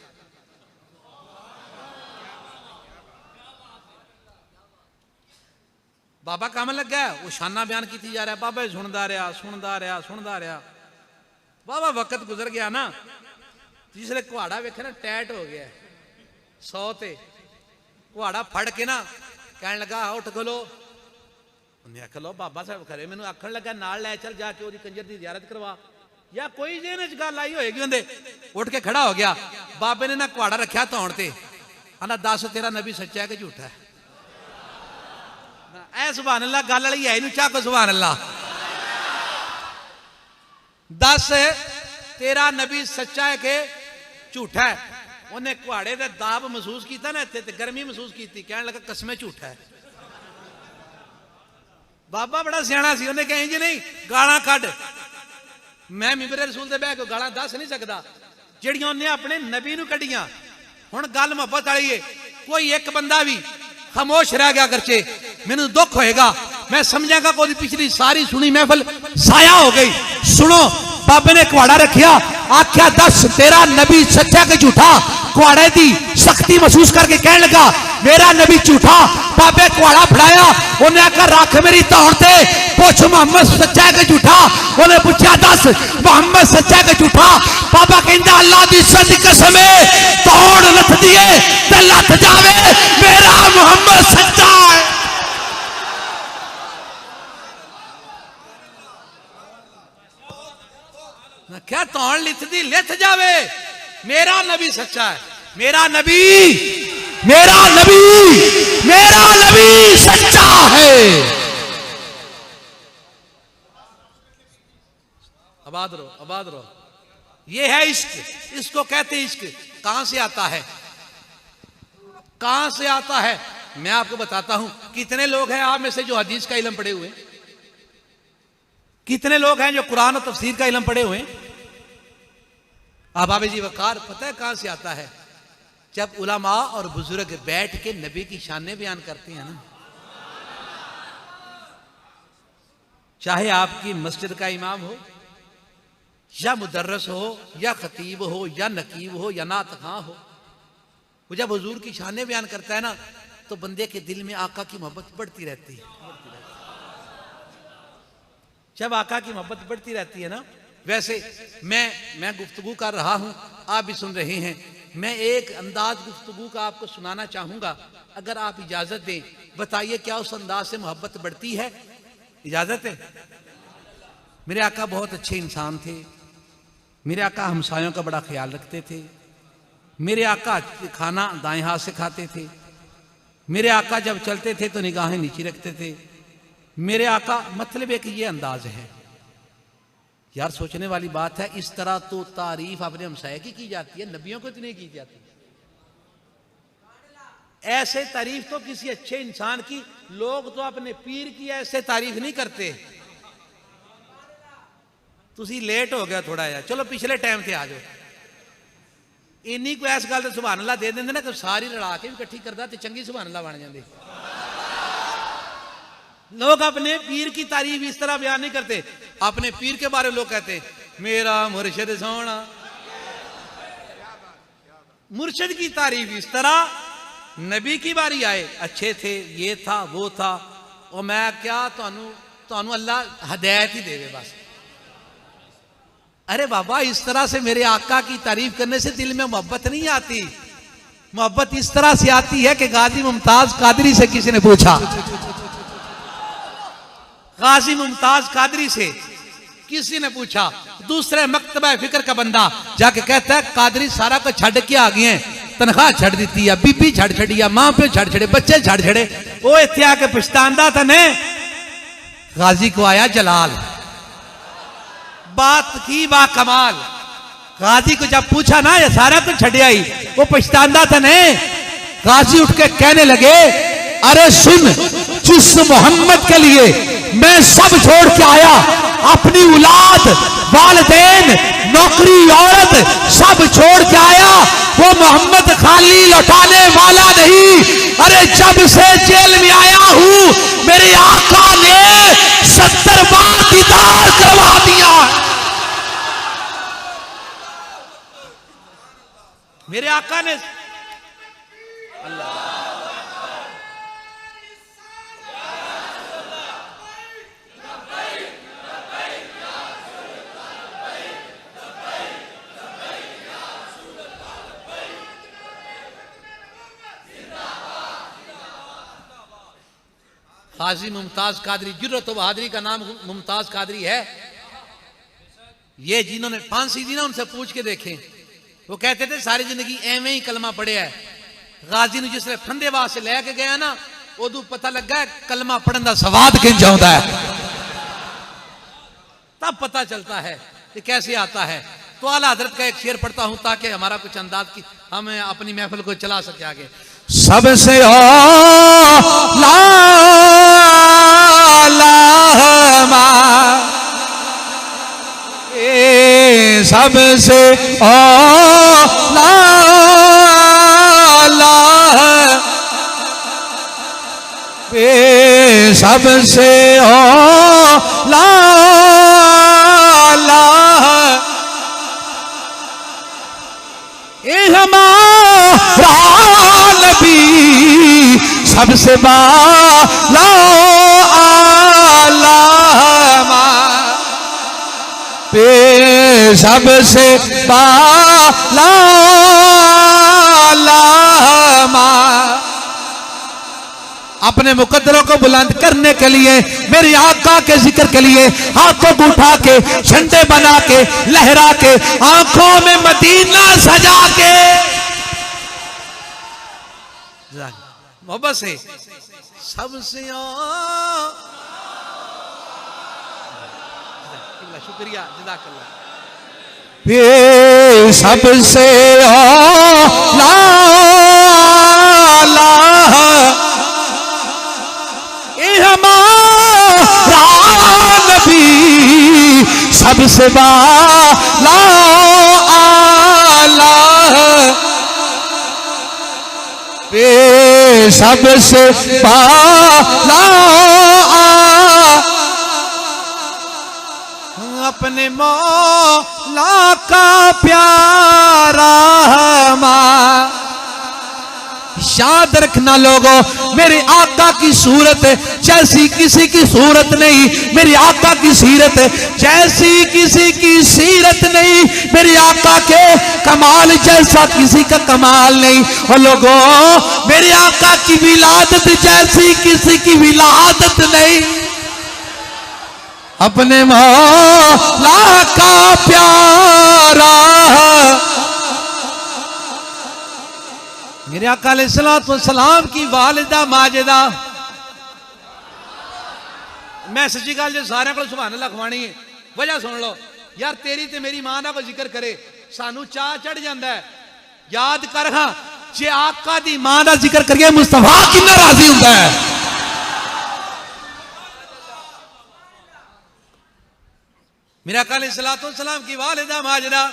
बाबा काम लगा, वो शाना बयान की जा रहा, बाबा सुनता रहा। बाबा वक्त गुजर गया ना, जिसले कुहाड़ा वेखे ना टैट हो गया 100 ते, कुहाड़ा फड़ के ना कहने लगा, उठ खलो। उन्हें आख लो बाबा साहब खरे, मैनू आखन लगा नाल लै चल, जाके ओदी कंजर दी ज़ियारत करवा, या कोई जेने च गल आई होएगी उन्हें। उठ के खड़ा हो गया। बाबे ने ना कुहाड़ा रखा धौण ते, आंदा, दस तेरा नबी सच्चा है कि झूठा है? ऐ सुभान अल्लाह गल वाली है नहीं, चाको सुभान अल्लाह। दस तेरा नबी सच्चा है कि झूठा है? उन्हें कुहाड़े का दाब महसूस किया ना, इत्थे गर्मी महसूस की, कहने लगा कसमें झूठा है। बाबा बड़ा सियाना सी, उन्हें कहीं जी नहीं गाला कढ़, मैं मिंबर रसूल से बह के गाला दस नहीं सकता जिहड़ियां उन्हें अपने नबी नूं कढ़ियां। हुण गल मुहब्बत वाली है, कोई एक बंदा भी खामोश रह गया करचे मैनू दुख होएगा, मैं समझागा कोई पिछली सारी सुनी महफिल साया हो गई। सुनो, बाबे ने कुहाड़ा रखिया, आख्या, दस तेरा नबी सच्चा कि झूठा? कुहाड़े की सख्ती महसूस करके कहने लगा, मेरा नबी झूठा। बाबे कुहाड़ा फड़ाया, उन्हें आखा, रख मेरी धौण ते, पूछ मोहम्मद सच्चा कि झूठा? उन्हें पूछा, दस मोहम्मद सच्चा कि झूठा? बाबा कहता, अल्लाह की इज्जत की कसम है, धौण लथ दिए ते लथ जावे, मेरा मोहम्मद सच्चा है। क्या धौण लिथ दी लिथ जावे, मेरा नबी सच्चा है, मेरा नबी मेरा नबी सच्चा है। आबाद रहो, आबाद रहो। ये है इश्क, इसको कहते हैं इश्क। कहां से आता है, कहां से आता है? मैं आपको बताता हूं। कितने लोग हैं आप में से जो हदीस का इल्म पढ़े हुए? कितने लोग हैं जो कुरान और तफसीर का इल्म पढ़े हुए? अहबाब जी वकार, पता है कहां से आता है? जब उलमा और बुजुर्ग बैठ के नबी की शानें बयान करते हैं ना, चाहे आपकी मस्जिद का इमाम हो या मुदर्रस हो या खतीब हो या नकीब हो या नात खां हो, वो जब हुजूर की शानें बयान करता है ना, तो बंदे के दिल में आका की मोहब्बत बढ़ती रहती है। जब आका की मोहब्बत बढ़ती रहती है ना, वैसे मैं गुफ्तगू कर रहा हूं, आप भी सुन रहे हैं। मैं एक अंदाज गुफ्तगू का आपको सुनाना चाहूंगा, अगर आप इजाजत दें। बताइए क्या उस अंदाज से मोहब्बत बढ़ती है? इजाजत है? मेरे आका बहुत अच्छे इंसान थे। मेरे आका हमसायों का बड़ा ख्याल रखते थे। मेरे आका खाना दाएं हाथ से खाते थे। मेरे आका जब चलते थे तो निगाहें नीचे रखते थे। मेरे आका, मतलब एक ये अंदाज है यार, सोचने वाली बात है। इस तरह तो तारीफ अपने हमसाये की जाती है, नबियों को इतनी की जाती है। ऐसे तारीफ तो किसी अच्छे इंसान की, लोग तो अपने पीर की ऐसे तारीफ नहीं करते। तुसी लेट हो गया थोड़ा यार, चलो पिछले टाइम से आ जाओ। इन्नी को इस गल तो सुभान अल्लाह दे देंगे ना कि सारी लड़ा के भी इकट्ठी करदा ते चंगी सुभान अल्लाह बन जाती। लोग अपने पीर की तारीफ इस तरह बयान नहीं करते। अपने पीर के बारे में लोग कहते मेरा मुर्शिद सोना। मुर्शिद की तारीफ इस तरह, नबी की बारी आए अच्छे थे, ये था वो था, और मैं क्या तानू अल्लाह हदायत ही देवे बस। अरे बाबा, इस तरह से मेरे आका की तारीफ करने से दिल में मोहब्बत नहीं आती। मोहब्बत इस तरह से आती है कि गाजी मुमताज कादरी से किसी ने पूछा, गाजी मुमताज कादरी से किसी ने पूछा, दूसरे मकतबा फिक्र का बंदा जाके कहता है कादरी सारा को छड़ के आ गए हैं, तनख्वाह छड़ दी है, बीबी छड़ छड़ी है, मां पे छड़ छड़े, बच्चे छड़ छड़े, वो इतने आके पछतांदा था ने। गाजी को आया जलाल, बात की बा कमाल। गाजी को जब पूछा ना ये सारा कुछ छड़ आई, वो पछतांदा था ने। गाजी उठ के कहने लगे, अरे सुन, जिस मोहम्मद के लिए मैं सब छोड़ के आया, अपनी औलाद, वालिदैन, नौकरी, औरत सब छोड़ के आया, वो मोहम्मद खाली लौटाने वाला नहीं। अरे जब से जेल में आया हूं, मेरे आका ने 70 बार दीदार करवा दिया। मेरे आका ने गाजी मुमताज कादरी, जुर्रत व बहादुरी का नाम मुमताज कादरी है। ये जिन्होंने फांसी दी ना, उनसे पूछ के देखें, वो कहते थे सारी जिंदगी एवं ही कलमा पढ़े है। गाजी ने जिसने फंदेबाज से लेके गया ना, उदू पता लगा कलमा पढ़ने का स्वाद किंज होता है। तब पता चलता है कि कैसे आता है। तो आला हजरत का एक शेर पढ़ता हूं ताकि हमारा कुछ अंदाज की हम अपनी महफिल को चला सके आगे। सबसे सबसे सबसे हमारा नबी सबसे बाला सबसे बाला अपने मुकद्दरों को बुलंद करने के लिए, मेरे आका के जिक्र के लिए हाथों को उठा के, झंडे बना के, लहरा के, आंखों में मदीना सजा के मोहब्बत से सबसे शुक्रिया जज़ाकल्लाह।
ये सबसे आला ये हमारा नबी सबसे बाला आला ये सबसे बाला
अपने मौला का प्यारा हमारा।
याद रखना लोगों, मेरे आका की सूरत जैसी किसी की सूरत नहीं, मेरे आका की सीरत जैसी किसी की सीरत नहीं, मेरे आका के कमाल जैसा किसी का कमाल नहीं। और लोगों, मेरे आका की विलादत जैसी किसी की विलादत नहीं। अपने मौला का प्यारा
मेरे आका अलैहिस्सलातु वस्सलाम की वालिदा माजिदा। मैं सच्ची गल जो सारे को सुभान अल्लाह खवानी है, वजह सुन लो यार, तेरी ते मेरी मां दा कोई जिक्र करे सानू चाह चढ़ जाता है। याद कर हाँ, जे आका दी मां दा जिक्र करिए मुस्तफा कितना राजी होता है। मेरे आका अलैहिस्सलातु वस्सलाम की वालिदा माजिदा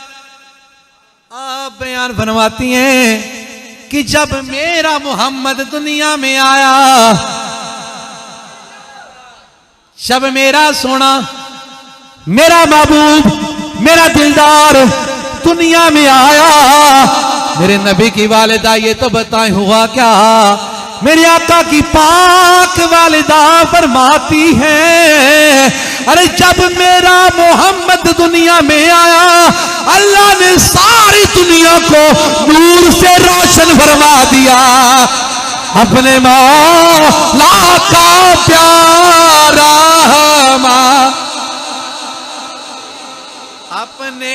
आप बयान फरमाती हैं कि जब मेरा मोहम्मद दुनिया में आया, जब मेरा सोना, मेरा महबूब, मेरा दिलदार दुनिया में आया, मेरे नबी की वालिदा ये तो बताएं हुआ क्या। मेरे आका की पाक वालिदा फरमाती है, अरे जब मेरा मोहम्मद दुनिया में आया, अल्लाह ने सारी दुनिया को नूर से रोशन फरमा दिया। अपने मौला का प्यारा मां, अपने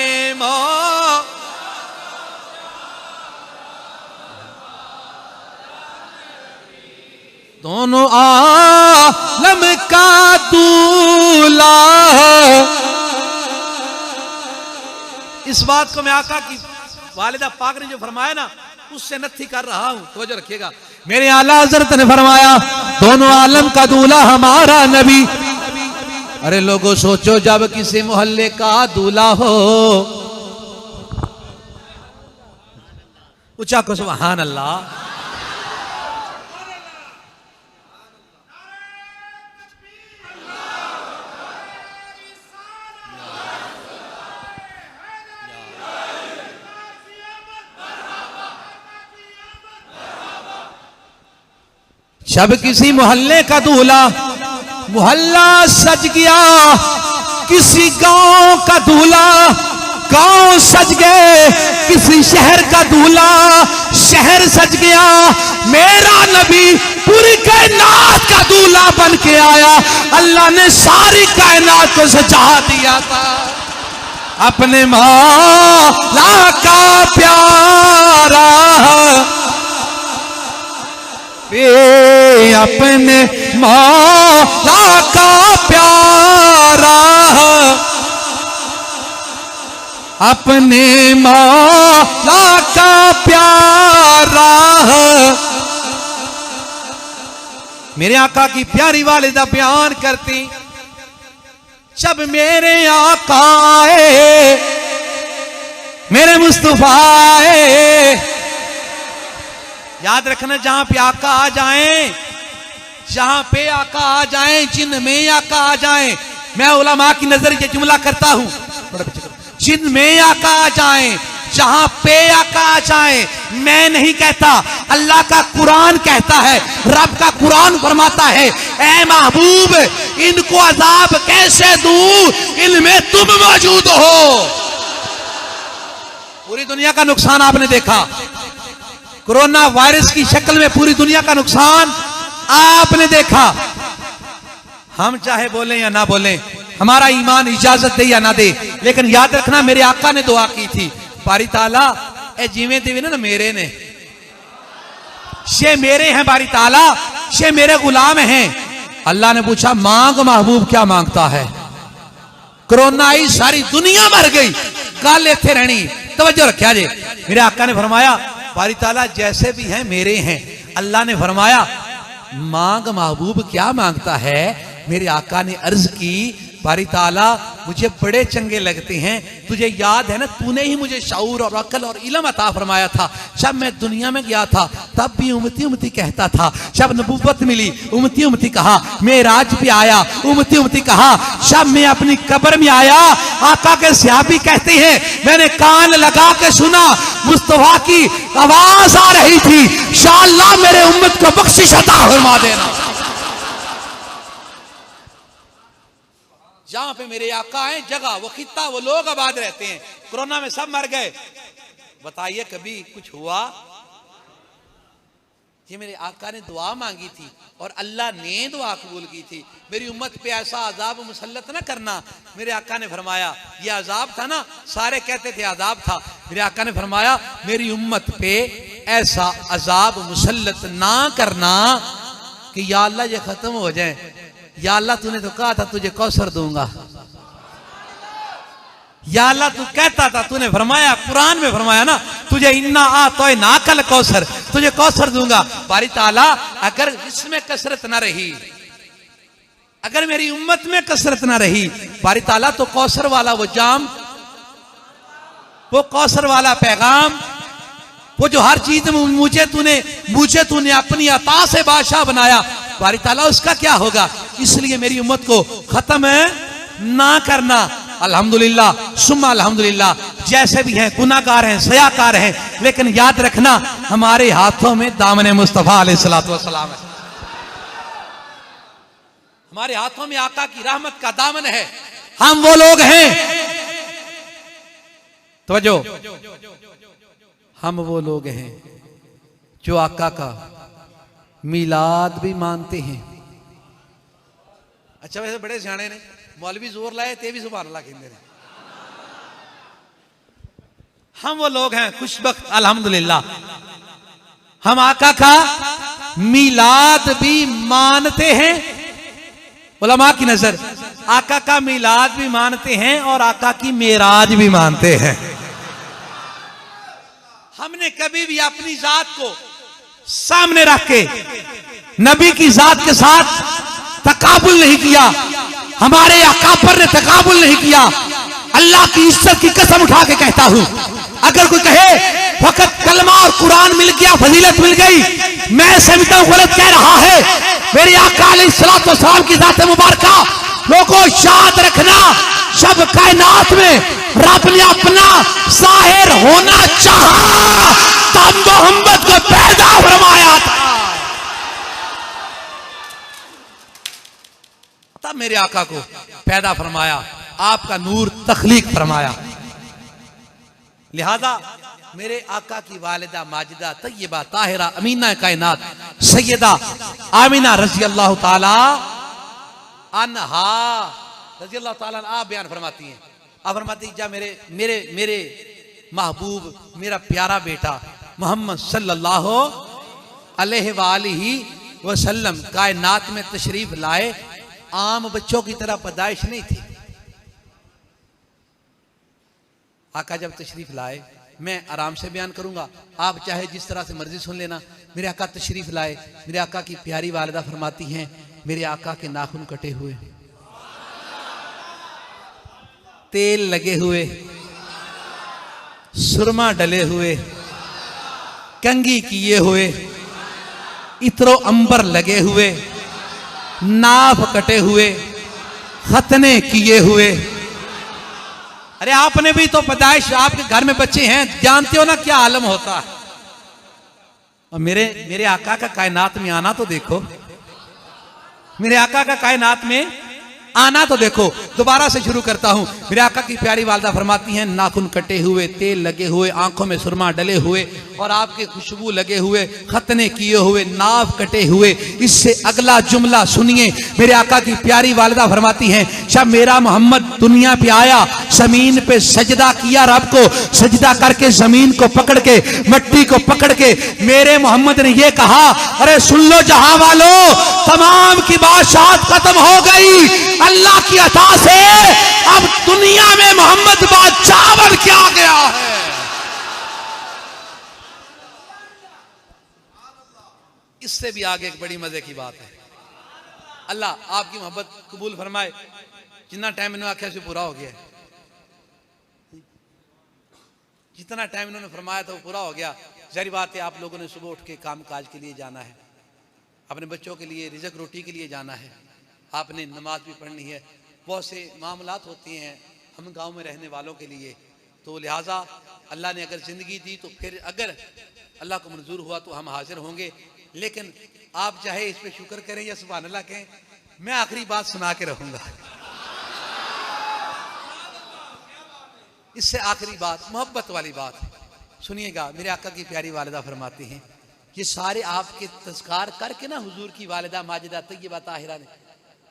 दोनों आलम का दूल्हा। इस बात को मैं आका की वालिदा पाक ने जो फरमाया ना, उससे नथी कर रहा हूं, तवज्जो रखिएगा।
मेरे आला हज़रत ने फरमाया दोनों आलम का दूल्हा हमारा नबी।
अरे लोगों सोचो, जब किसी मोहल्ले का दूल्हा हो, ऊंचा को सुभान अल्लाह।
जब किसी मोहल्ले का दूल्हा, मोहल्ला सज गया, किसी गांव का दूल्हा, गांव सज गए, किसी शहर का दूल्हा, शहर सज गया, मेरा नबी पूरी कायनात का दूल्हा बन के आया। अल्लाह ने सारी कायनात को सजा दिया था। अपने मौला का प्यारा, अपने मौला का प्यारा, अपने मौला का प्यारा।
मेरे आका की प्यारी वालिदा बयान करती, जब मेरे आका आए, मेरे मुस्तफा आए। याद रखना, जहां पे आका आ जाएं, जहां पे आका आ जाएं, जिन में आका आ जाएं, मैं उलमा की नजर ये जुमला करता हूं, जिन में आका आ जाएं, जहां पे आका आ जाएं, मैं नहीं कहता, अल्लाह का कुरान कहता है। रब का कुरान फरमाता है, ऐ महबूब इनको अजाब कैसे दूं, इनमें तुम मौजूद हो। पूरी दुनिया का नुकसान आपने देखा, कोरोना वायरस की शक्ल में पूरी दुनिया का नुकसान आपने देखा। हम चाहे बोलें या ना बोलें, हमारा ईमान इजाजत दे या ना दे, लेकिन याद रखना मेरे आका ने दुआ की थी, पारी ताला ए जिवें तिवें ना मेरे ने
ये मेरे हैं बारी ताला, ये मेरे गुलाम हैं। अल्लाह ने पूछा मांग महबूब क्या मांगता है। कोरोना आई, सारी दुनिया मर गई, गल इत्थे रहनी। तवज्जो रखिया जे, मेरे आका ने फरमाया बारी ताला जैसे भी हैं मेरे हैं। अल्लाह ने फरमाया मांग महबूब क्या मांगता है। मेरे आका ने अर्ज की बारी ताला मुझे बड़े चंगे लगते हैं, तुझे याद है ना तूने ही मुझे शऊर और अक्ल और इल्म अता फरमाया था। जब मैं दुनिया में गया था तब भी उम्मती उम्मती कहता था, जब नबूवत मिली उम्मती उम्मती कहा, मेराज पे आया उम्मती उम्मती कहा, जब मैं अपनी कब्र में आया आका के सहाबी कहते हैं मैंने कान लगा के सुना मुस्तफा की आवाज आ रही थी, इंशाअल्लाह मेरे उम्मत को बख्शिश अता फरमा देना। जहां पे मेरे आका हैं जगह वो खित्ता वो लोग आबाद रहते हैं। कोरोना में सब मर गए, बताइए कभी कुछ हुआ? ये मेरे आका ने दुआ मांगी थी और अल्लाह ने दुआ कबूल की थी, मेरी उम्मत पे ऐसा अजाब मुसल्लत ना करना। मेरे आका ने फरमाया ये अजाब था ना, सारे कहते थे अजाब था, मेरे आका ने फरमाया मेरी उम्मत पे ऐसा अजाब मुसल्लत ना करना कि या अल्लाह ये खत्म हो जाए। या अल्लाह तूने तो कहा था तुझे कौसर दूंगा, या अल्लाह तू कहता था, तूने फरमाया कुरान में फरमाया ना तुझे इन्ना आ तो ना कल कौसर, तुझे कौसर दूंगा। बारी ताला अगर इसमें कसरत ना रही, अगर मेरी उम्मत में कसरत ना रही बारी ताला तो कौसर वाला वो जाम, वो कौसर वाला पैगाम, वो जो हर चीज में मुझे तूने अपनी अता से बादशाह बनाया बारी ताला उसका क्या होगा। इसलिए मेरी उम्मत को खत्म ना करना। अल्हम्दुलिल्लाह सुम्मा अल्हम्दुलिल्लाह, जैसे भी हैं गुनाहगार हैं सयाकार हैं, लेकिन याद रखना हमारे हाथों में दामन मुस्तफा अलैहिस्सलातु वस्सलाम है, हमारे हाथों में आका की रहमत का दामन है। हम वो लोग हैं, तवज्जो, हम वो लोग हैं जो आका का मिलाद भी मानते हैं। अच्छा वैसे बड़े सियाने ने मौलवी जोर लाए ते भी सुभान अल्लाह कहते हैं। हम वो लोग हैं खुशबख्त अल्हम्दुलिल्लाह, हम आका का मिलाद भी मानते हैं। उलमा की नजर आका का मिलाद भी मानते हैं और आका की मेराज भी मानते हैं। हमने कभी भी अपनी जात को सामने रख के नबी की जात के साथ तकाबुल नहीं किया, हमारे अकाबर ने तकाबुल नहीं किया। अल्लाह की इज्जत की कसम उठा के कहता हूं, अगर कोई कहे फकत कलमा और कुरान मिल गया फजीलत मिल गई, मैं समझता हूं गलत कह रहा है। मेरे आका अलैहिस्सलातु वस्सलाम की जात मुबारका लोगों याद रखना, सब कायनात में रब ने अपना जाहिर होना चाहा तब मोहम्मद को पैदा फरमाया था, तब मेरे आका को पैदा फरमाया, आपका नूर तखलीक फरमाया। लिहाजा मेरे आका की वालिदा माजिदा तय्यबा ताहिरा अमीना कायनात सैयदा आमिना रज़ी अल्लाह ताला अन्हा रज़ी अल्लाह ताला अन्हा बयान फरमाती हैं। आप फरमाती जा मेरे मेरे मेरे महबूब मेरा प्यारा बेटा मोहम्मद सल्लल्लाहु अलैहि वसल्लम कायनात में तशरीफ लाए, आम बच्चों की तरह पैदाइश नहीं थी। आका जब तशरीफ लाए, मैं आराम से बयान करूंगा, आप चाहे जिस तरह से मर्जी सुन लेना। मेरे आका तशरीफ लाए, मेरे आका की प्यारी वालिदा फरमाती हैं मेरे आका के नाखून कटे हुए, तेल लगे हुए, सुरमा डले हुए, कंघी किए हुए, इत्रो अंबर लगे हुए, नाफ कटे हुए, खतने किए हुए। अरे आपने भी तो पैदाइश, आपके घर में बच्चे हैं, जानते हो ना क्या आलम होता है। और मेरे आका का कायनात में आना तो देखो, मेरे आका का कायनात में
आना तो देखो। दोबारा से शुरू करता हूं। मेरे आका की प्यारी वालदा फरमाती हैं, नाखून कटे हुए, तेल लगे हुए, आंखों में सुरमा डले हुए और आपके खुशबू लगे हुए, खतने किए हुए, नाव कटे हुए। इससे अगला जुमला सुनिए। मेरे आका की प्यारी वालदा फरमाती हैं, जब मेरा मोहम्मद दुनिया पे आया, जमीन पे सजदा किया, रब को सजदा करके जमीन को पकड़ के, मट्टी को पकड़ के मेरे मोहम्मद ने ये कहा, अरे सुन लो जहां वालों, तमाम की बादशाहत खत्म हो गई अल्लाह की अता से, अब दुनिया में मोहम्मद बादशाह बन के आ गया है। इससे भी आगे एक बड़ी मजे की बात है। अल्लाह आपकी मोहब्बत कबूल फरमाए। जितना टाइम इन्होंने आख्या से पूरा हो गया है, जितना टाइम इन्होंने फरमाया था वो पूरा हो गया। जारी बात है, आप लोगों ने सुबह उठ के काम काज के लिए जाना है, अपने बच्चों के लिए रिज़्क रोटी के लिए जाना है, आपने नमाज भी पढ़नी है, बहुत से मामलात होती हैं हम गांव में रहने वालों के लिए। तो लिहाजा अल्लाह ने अगर ज़िंदगी दी तो फिर अगर अल्लाह को मंजूर हुआ तो हम हाजिर होंगे। लेकिन आप चाहे इस पे शुक्र करें या सुभान अल्लाह कहें, मैं आखिरी बात सुना के रहूँगा। इससे आखिरी बात मोहब्बत वाली बात सुनिएगा। मेरे आका की प्यारी वालिदा फरमाती हैं, ये सारे आपके तज़कार करके ना हुजूर की वालिदा माजिदा तय्यबा ताहिरा ने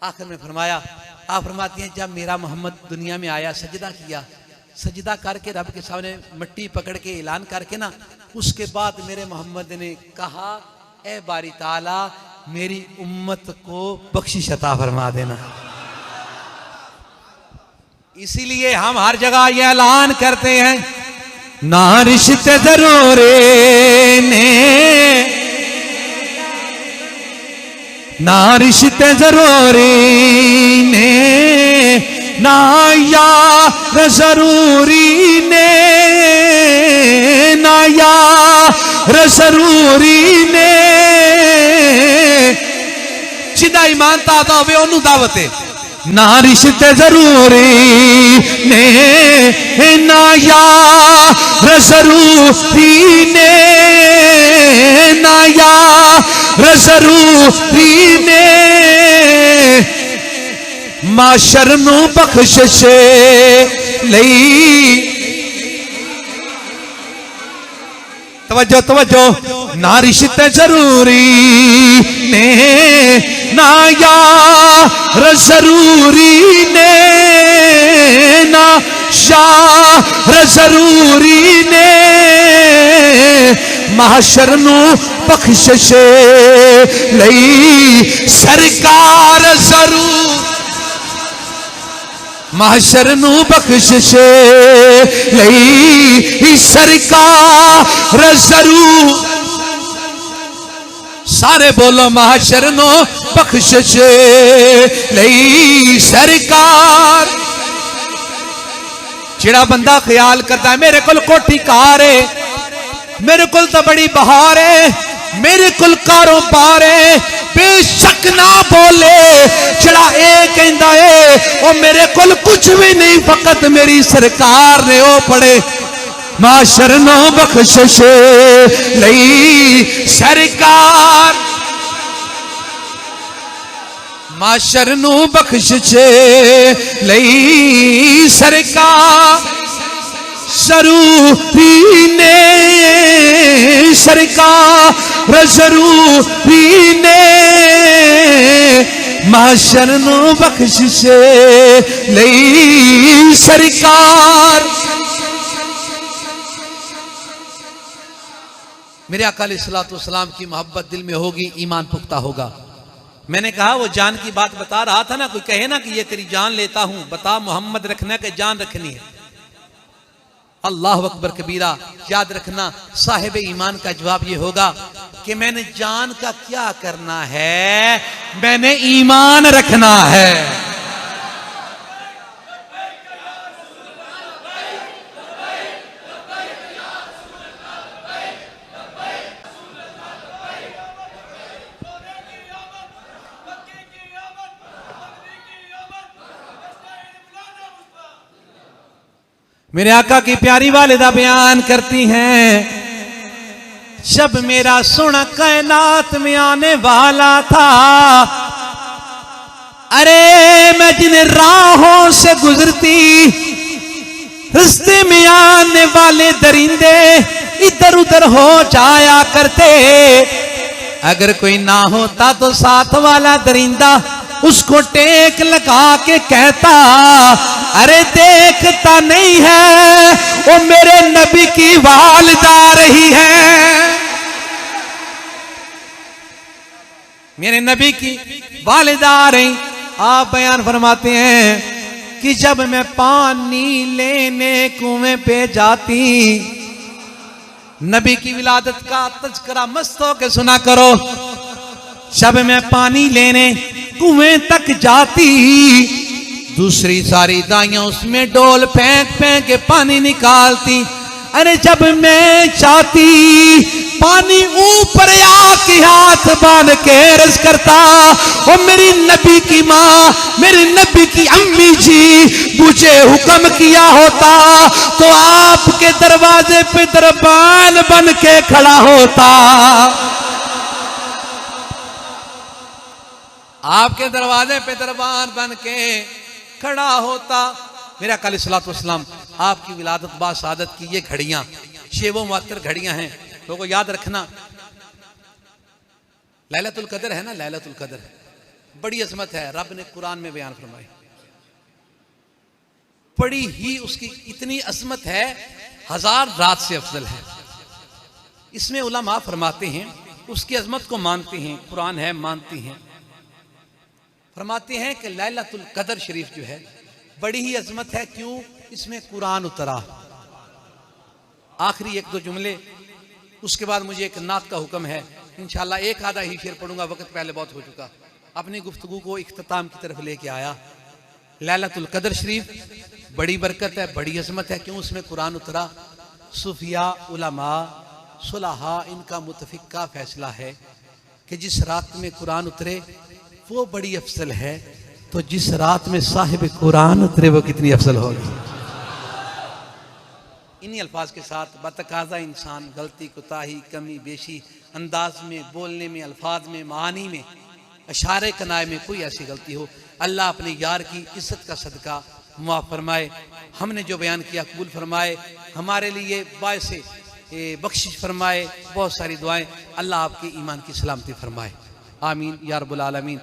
आखिर में फरमाया, आप फरमाती हैं, जब मेरा मोहम्मद दुनिया में आया, सजदा किया, सजदा करके रब के सामने मट्टी पकड़ के ऐलान करके ना, उसके बाद मेरे मोहम्मद ने कहा, ए बारी ताला मेरी उम्मत को बख्शिश अता फरमा देना। इसीलिए हम हर जगह ये ऐलान करते हैं, ना रिश्ते जरूरे ने, ना रिश्ते जरूरी ने, ना यार जरूरी ने, ना यार जरूरी ने। जिदा ईमान ताज़ा होवे ओनू दावत है। ना रिश्ते जरूरी ने, ना यार जरूरी ने, ना यार जरूरी ने। माशर नू बख्शिश लई, तवज्जो तवज्जो, ना रिश्ते जरूरी ने, ना यार जरूरी ने, ना शार जरूरी ने। महशर नू बख्शिश लई सरकार जरूर, महशर नू बख्शिश लई सरकार जरूर। सारे बोलो, महशर नू बख्शिश लई सरकार। जिहड़ा बंदा ख्याल करता है, मेरे कोल कोठी कार है, मेरे कोल तो बड़ी बहार है, मेरे कोल कारोबार है, बेशक ना बोले। जिहड़ा ए कहंदा है, ओ मेरे कोल कुछ भी नहीं, फकत मेरी सरकार ने ओ पड़े। माशर नो बख्शिश लई सरकार, माशर नू बख्शिश लई सरकार। जरूरी ने सरकार जरूरी ने, माशर नू बख्शिश लई सरकार। मेरे आका अलैहिस्सलातु वस्सलाम की मोहब्बत दिल में होगी, ईमान पुख्ता होगा। मैंने कहा वो जान की बात बता रहा था ना, कोई कहे ना कि ये तेरी जान लेता हूं, बता मोहम्मद रखना कि जान रखनी है। अल्लाह अकबर कबीरा। याद रखना, साहिब ईमान का जवाब ये होगा कि मैंने जान का क्या करना है, मैंने ईमान रखना है। मेरे आका की प्यारी वालिदा बयान करती हैं, जब मेरा सोना कायनात में आने वाला था,
अरे मैं जिन राहों से गुजरती, रास्ते में आने वाले दरिंदे इधर उधर हो जाया करते। अगर कोई ना होता तो साथ वाला दरिंदा उसको टेक लगा के कहता, अरे देखता नहीं है वो मेरे नबी की वालिदा आ रही है, मेरे नबी की वालिदा आ रही। आप बयान फरमाते हैं कि जब मैं पानी लेने कुएं पे जाती, नबी की विलादत का तज़किरा मस्त होकर सुना करो। जब मैं पानी लेने कुएं तक जाती, दूसरी सारी दाइयां उसमें डोल फेंक फेंक के पानी निकालती। अरे जब मैं चाहती पानी ऊपर आके हाथ बांध के रस करता, और मेरी नबी की माँ, मेरी नबी की अम्मी जी मुझे हुक्म किया होता तो आपके दरवाजे पे दरबान बन के खड़ा होता, आपके दरवाजे पे दरबान बन के खड़ा होता। मेरा अलैहिस्सलाम आपकी विलादत बासादत की ये घड़ियां शेवो मुअत्तर घड़ियां हैं, लोगों याद रखना। लैलतुल कदर है ना, लैलतुल कदर बड़ी अजमत है, रब ने कुरान में बयान फरमाई, बड़ी ही उसकी इतनी अजमत है, 1000 रात से अफजल है। इसमें उलमा फरमाते हैं उसकी अजमत को मानते हैं, कुरान है मानती हैं, फरमाते हैं कि लैलतुल कदर शरीफ जो है बड़ी ही अजमत है। क्यों? इसमें कुरान उतरा। आखिरी एक दो जुमले, उसके बाद मुझे एक नात का हुक्म है, इंशाल्लाह एक आधा ही शेर पढ़ूंगा, वक्त पहले बहुत हो चुका। अपनी गुफ्तगू को इख्तिताम की तरफ लेके आया। लैलतुल कदर शरीफ बड़ी बरकत है, बड़ी अजमत है। क्यों? उसमें कुरान उतरा। सूफिया, उलमा, सुलहा इनका मुतफिक का फैसला है कि जिस रात में कुरान उतरे वो बड़ी अफजल है, तो जिस रात में साहिब कुरान उतरे वो कितनी अफजल होगी। इन्हीं अल्फाज के साथ बतकाज़ा इंसान गलती, कोताही, कमी, बेशी, अंदाज में, बोलने में, अल्फाज में, मानी में, अशारे कनाए में कोई ऐसी गलती हो, अल्लाह अपने यार की इज्जत का सदका मुआफ़ फरमाए। हमने जो बयान किया कबूल फरमाए, हमारे लिए बायसे बख्शिश फरमाए। बहुत सारी दुआएं, अल्लाह आपकी ईमान की सलामती फरमाए। आमीन या रब्बुल आलमीन।